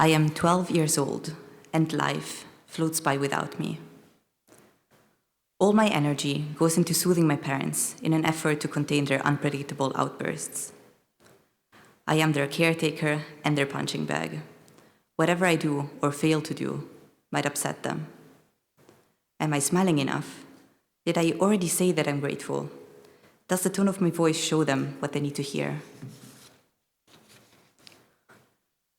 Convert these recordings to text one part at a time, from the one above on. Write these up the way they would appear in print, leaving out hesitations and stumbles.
I am 12 years old, and life floats by without me. All my energy goes into soothing my parents in an effort to contain their unpredictable outbursts. I am their caretaker and their punching bag. Whatever I do or fail to do might upset them. Am I smiling enough? Did I already say that I'm grateful? Does the tone of my voice show them what they need to hear?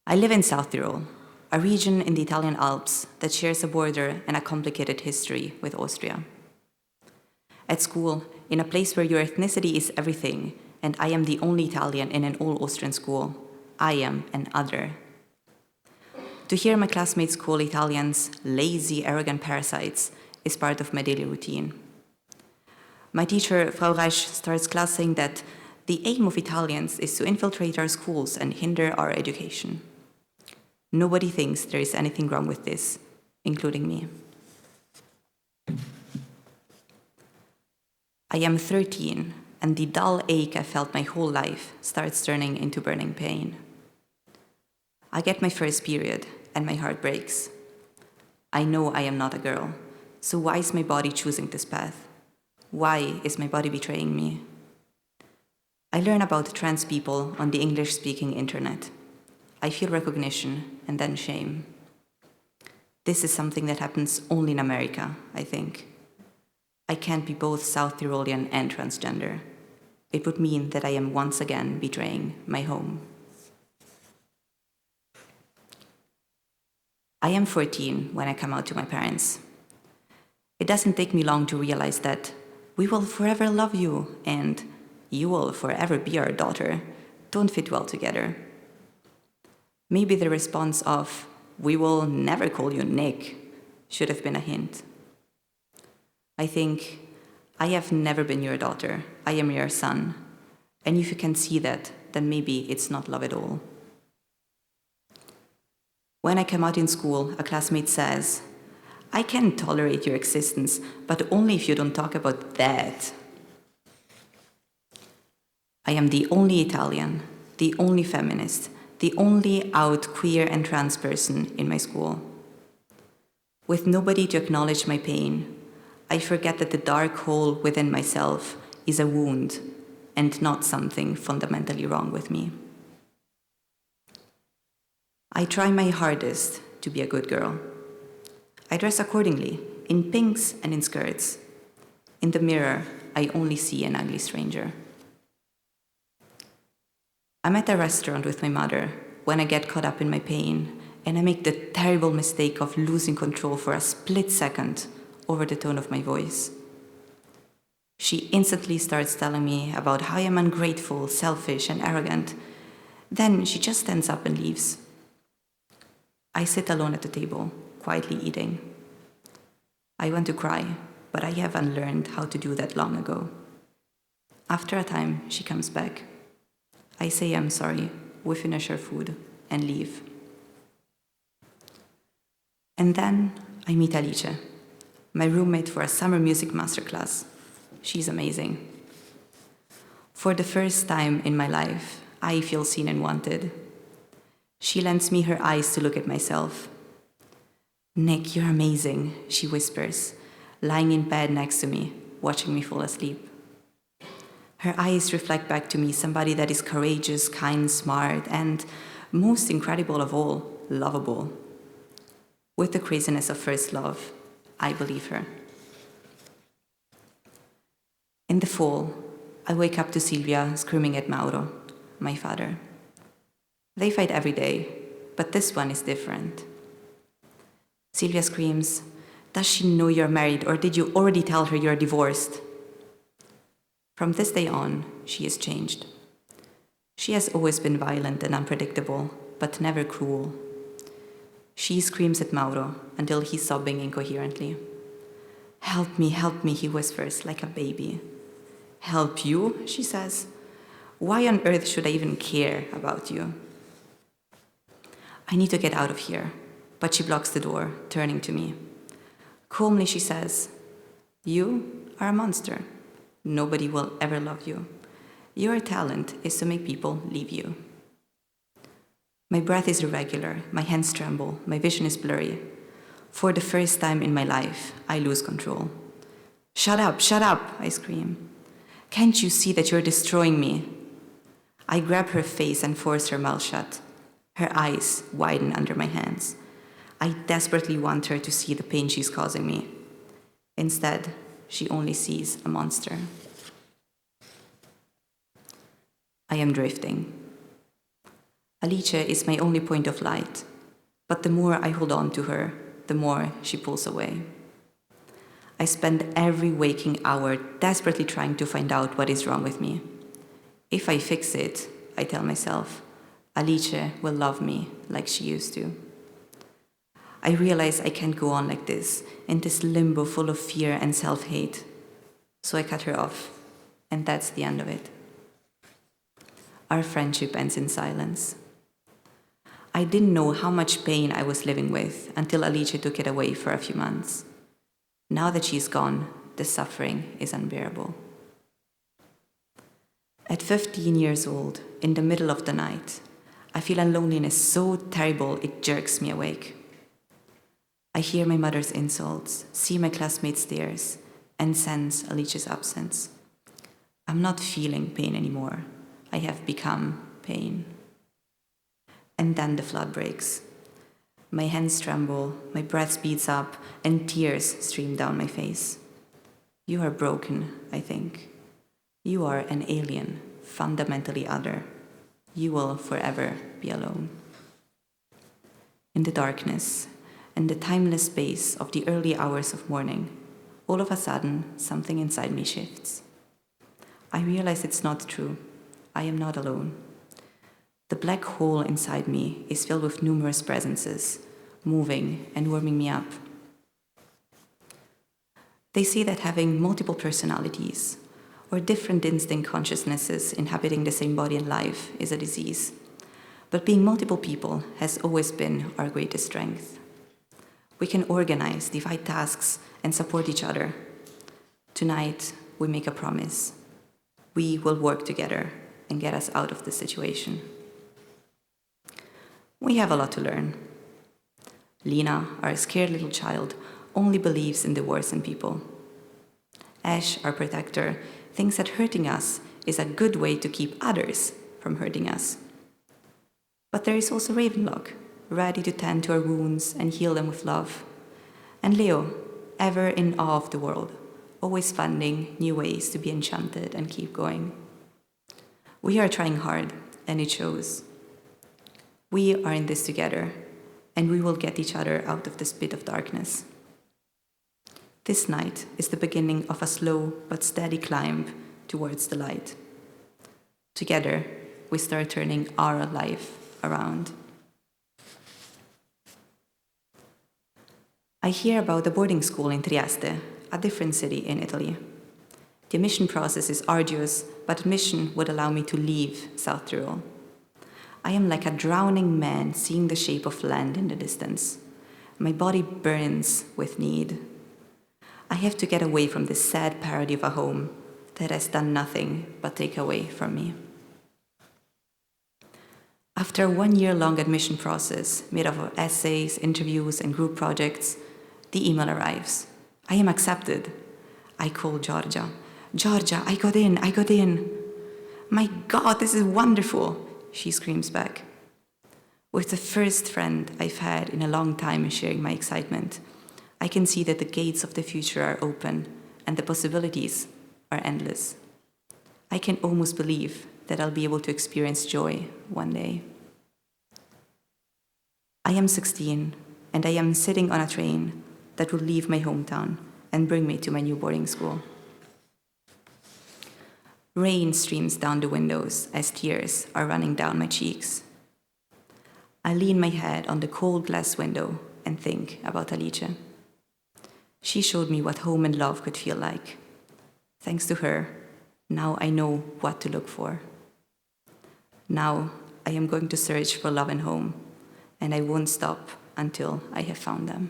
I live in South Tyrol, a region in the Italian Alps that shares a border and a complicated history with Austria. At school, in a place where your ethnicity is everything, and I am the only Italian in an all-Austrian school, I am an other. To hear my classmates call Italians lazy, arrogant parasites is part of my daily routine. My teacher, Frau Reich, starts class saying that the aim of Italians is to infiltrate our schools and hinder our education. Nobody thinks there is anything wrong with this, including me. I am 13, and the dull ache I felt my whole life starts turning into burning pain. I get my first period, and my heart breaks. I know I am not a girl, so why is my body choosing this path? Why is my body betraying me? I learn about trans people on the English-speaking internet. I feel recognition and then shame. This is something that happens only in America, I think. I can't be both South Tyrolean and transgender. It would mean that I am once again betraying my home. I am 14 when I come out to my parents. It doesn't take me long to realize that "we will forever love you" and "you will forever be our daughter" don't fit well together. Maybe the response of "we will never call you Nick" should have been a hint. I think, I have never been your daughter, I am your son. And if you can see that, then maybe it's not love at all. When I come out in school, a classmate says, "I can tolerate your existence, but only if you don't talk about that." I am the only Italian, the only feminist, the only out queer and trans person in my school. With nobody to acknowledge my pain, I forget that the dark hole within myself is a wound and not something fundamentally wrong with me. I try my hardest to be a good girl. I dress accordingly, in pinks and in skirts. In the mirror, I only see an ugly stranger. I'm at a restaurant with my mother when I get caught up in my pain and I make the terrible mistake of losing control for a split second over the tone of my voice. She instantly starts telling me about how I am ungrateful, selfish, and arrogant. Then she just stands up and leaves. I sit alone at the table, quietly eating. I want to cry, but I have unlearned how to do that long ago. After a time, she comes back. I say I'm sorry, we finish our food, and leave. And then I meet Alice, my roommate for a summer music masterclass. She's amazing. For the first time in my life, I feel seen and wanted. She lends me her eyes to look at myself. "Nick, you're amazing," she whispers, lying in bed next to me, watching me fall asleep. Her eyes reflect back to me somebody that is courageous, kind, smart, and, most incredible of all, lovable. With the craziness of first love, I believe her. In the fall, I wake up to Silvia screaming at Mauro, my father. They fight every day, but this one is different. Silvia screams, "Does she know you're married, or did you already tell her you're divorced?" From this day on, she has changed. She has always been violent and unpredictable, but never cruel. She screams at Mauro until he's sobbing incoherently. Help me," he whispers like a baby. "Help you?" she says. "Why on earth should I even care about you?" I need to get out of here, but she blocks the door, turning to me. Calmly, she says, "You are a monster. Nobody will ever love you. Your talent is to make people leave you." My breath is irregular, my hands tremble, my vision is blurry. For the first time in my life, I lose control. Shut up, I scream. Can't you see that you're destroying me? I grab her face and force her mouth shut. Her eyes widen under my hands. I desperately want her to see the pain she's causing me. Instead, she only sees a monster. I am drifting. Alice is my only point of light, but the more I hold on to her, the more she pulls away. I spend every waking hour desperately trying to find out what is wrong with me. If I fix it, I tell myself, Alice will love me like she used to. I realize I can't go on like this, in this limbo full of fear and self-hate. So I cut her off, and that's the end of it. Our friendship ends in silence. I didn't know how much pain I was living with until Alice took it away for a few months. Now that she's gone, the suffering is unbearable. At 15 years old, in the middle of the night, I feel a loneliness so terrible it jerks me awake. I hear my mother's insults, see my classmates' stares, and sense Alice's absence. I'm not feeling pain anymore. I have become pain. And then the flood breaks. My hands tremble, my breath speeds up, and tears stream down my face. You are broken, I think. You are an alien, fundamentally other. You will forever be alone. In the darkness, and the timeless space of the early hours of morning, all of a sudden, something inside me shifts. I realize it's not true. I am not alone. The black hole inside me is filled with numerous presences, moving and warming me up. They say that having multiple personalities or different distinct consciousnesses inhabiting the same body and life is a disease. But being multiple people has always been our greatest strength. We can organize, divide tasks, and support each other. Tonight, we make a promise. We will work together and get us out of this situation. We have a lot to learn. Lena, our scared little child, only believes in the worst in people. Ash, our protector, thinks that hurting us is a good way to keep others from hurting us. But there is also Ravenlock, ready to tend to our wounds and heal them with love. And Leo, ever in awe of the world, always finding new ways to be enchanted and keep going. We are trying hard, and it shows. We are in this together, and we will get each other out of this pit of darkness. This night is the beginning of a slow but steady climb towards the light. Together, we start turning our life around. I hear about a boarding school in Trieste, a different city in Italy. The admission process is arduous, but admission would allow me to leave South Tyrol. I am like a drowning man seeing the shape of land in the distance. My body burns with need. I have to get away from this sad parody of a home that has done nothing but take away from me. After a 1-year-long admission process made up of essays, interviews, and group projects, the email arrives. I am accepted. I call Georgia. Georgia, I got in. My God, this is wonderful, she screams back. With the first friend I've had in a long time sharing my excitement, I can see that the gates of the future are open and the possibilities are endless. I can almost believe that I'll be able to experience joy one day. I am 16 and I am sitting on a train that will leave my hometown and bring me to my new boarding school. Rain streams down the windows as tears are running down my cheeks. I lean my head on the cold glass window and think about Alice. She showed me what home and love could feel like. Thanks to her, now I know what to look for. Now I am going to search for love and home, and I won't stop until I have found them.